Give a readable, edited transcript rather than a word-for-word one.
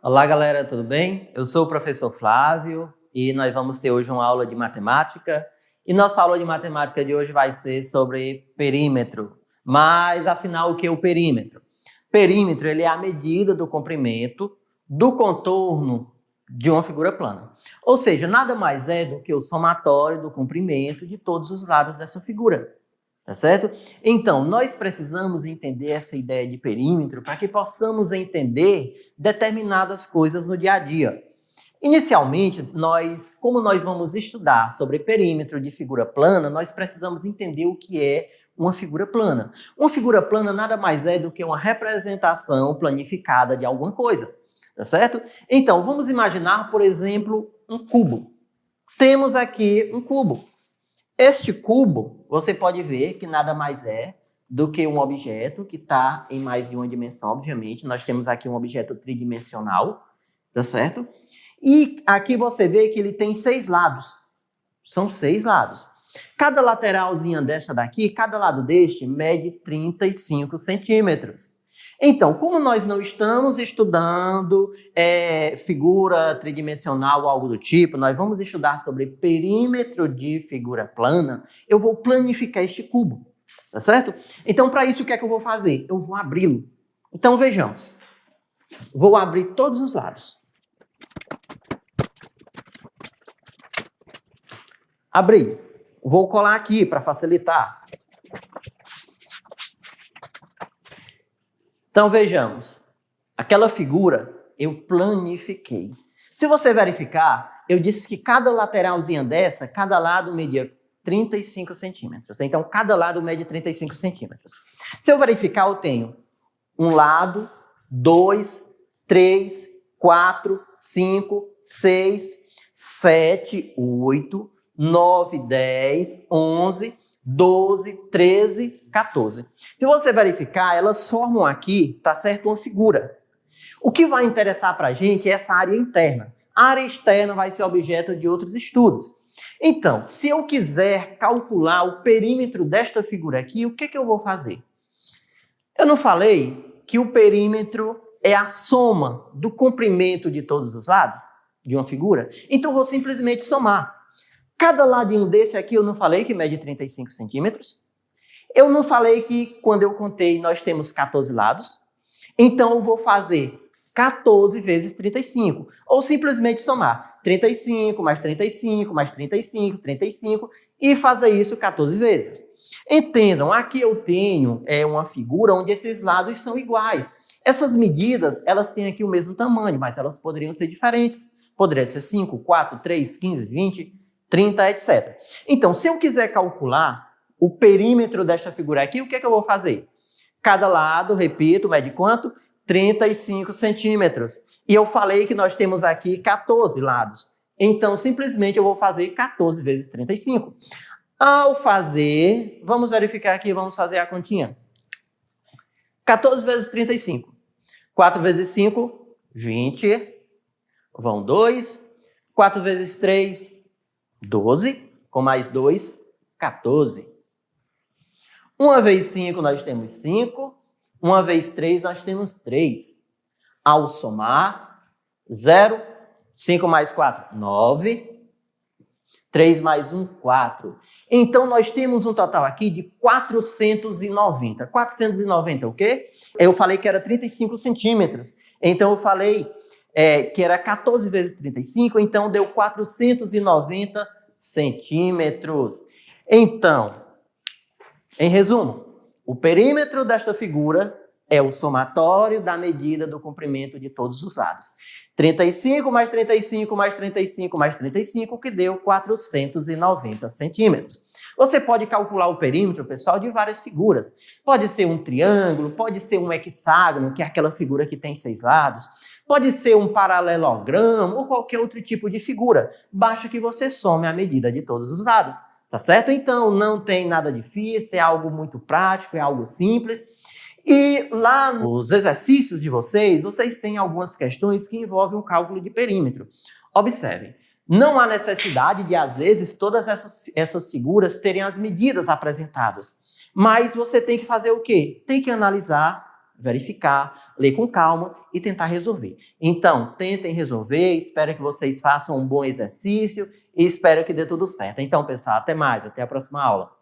Olá, galera, tudo bem? Eu sou o professor Flávio e nós vamos ter hoje uma aula de matemática. E nossa aula de matemática de hoje vai ser sobre perímetro. Mas, afinal, o que é o perímetro? Perímetro, ele é a medida do comprimento do contorno de uma figura plana. Ou seja, nada mais é do que o somatório do comprimento de todos os lados dessa figura. Tá certo? Então, nós precisamos entender essa ideia de perímetro para que possamos entender determinadas coisas no dia a dia. Inicialmente, como nós vamos estudar sobre perímetro de figura plana, nós precisamos entender o que é uma figura plana. Uma figura plana nada mais é do que uma representação planificada de alguma coisa, tá certo? Então, vamos imaginar, por exemplo, um cubo. Temos aqui um cubo. Este cubo, você pode ver que nada mais é do que um objeto que está em mais de uma dimensão, obviamente. Nós temos aqui um objeto tridimensional, tá certo? E aqui você vê que ele tem 6 lados. São 6 lados. Cada lateralzinha desta daqui, cada lado deste, mede 35 centímetros. Então, como nós não estamos estudando figura tridimensional ou algo do tipo, nós vamos estudar sobre perímetro de figura plana, eu vou planificar este cubo, tá certo? Então, para isso, o que é que eu vou fazer? Eu vou abri-lo. Então, vejamos. Vou abrir todos os lados. Abri. Vou colar aqui para facilitar. Então, vejamos. Aquela figura eu planifiquei. Se você verificar, eu disse que cada lateralzinha dessa, cada lado media 35 centímetros. Então, cada lado mede 35 centímetros. Se eu verificar, eu tenho um lado, 2, 3, 4, 5, 6, 7, 8, 9, 10, 11, 12, 13, 14. Se você verificar, elas formam aqui, tá certo, uma figura. O que vai interessar para a gente é essa área interna. A área externa vai ser objeto de outros estudos. Então, se eu quiser calcular o perímetro desta figura aqui, o que eu vou fazer? Eu não falei que o perímetro é a soma do comprimento de todos os lados de uma figura? Então, eu vou simplesmente somar. Cada ladinho desse aqui, eu não falei que mede 35 centímetros. Eu não falei que, quando eu contei, nós temos 14 lados. Então, eu vou fazer 14 vezes 35. Ou simplesmente somar 35 mais 35 mais 35, 35 e fazer isso 14 vezes. Entendam, aqui eu tenho uma figura onde esses lados são iguais. Essas medidas, elas têm aqui o mesmo tamanho, mas elas poderiam ser diferentes. Poderia ser 5, 4, 3, 15, 20, 30, etc. Então, se eu quiser calcular o perímetro desta figura aqui, o que é que eu vou fazer? Cada lado, repito, mede quanto? 35 centímetros. E eu falei que nós temos aqui 14 lados. Então, simplesmente eu vou fazer 14 vezes 35. Ao fazer, vamos verificar aqui, vamos fazer a continha. 14 vezes 35. 4 vezes 5, 20. Vão 2. 4 vezes 3, 12. Com mais 2, 14. 1 vezes 5, nós temos 5. 1 vezes 3, nós temos 3. Ao somar, 0. 5 mais 4, 9. 3 mais 1, 4. Então, nós temos um total aqui de 490. 490 o quê? Eu falei que era 35 centímetros. Então, eu falei que era 14 vezes 35, então deu 490 centímetros. Então, em resumo, o perímetro desta figura é o somatório da medida do comprimento de todos os lados. 35 mais 35 mais 35 mais 35, que deu 490 centímetros. Você pode calcular o perímetro, pessoal, de várias figuras. Pode ser um triângulo, pode ser um hexágono, que é aquela figura que tem 6 lados. Pode ser um paralelogramo ou qualquer outro tipo de figura. Basta que você some a medida de todos os lados. Tá certo? Então, não tem nada difícil, é algo muito prático, é algo simples. E lá nos exercícios de vocês têm algumas questões que envolvem o cálculo de perímetro. Observem, não há necessidade de, às vezes, todas essas figuras terem as medidas apresentadas. Mas você tem que fazer o quê? Tem que analisar verificar, ler com calma e tentar resolver. Então, tentem resolver, espero que vocês façam um bom exercício e espero que dê tudo certo. Então, pessoal, até mais, até a próxima aula.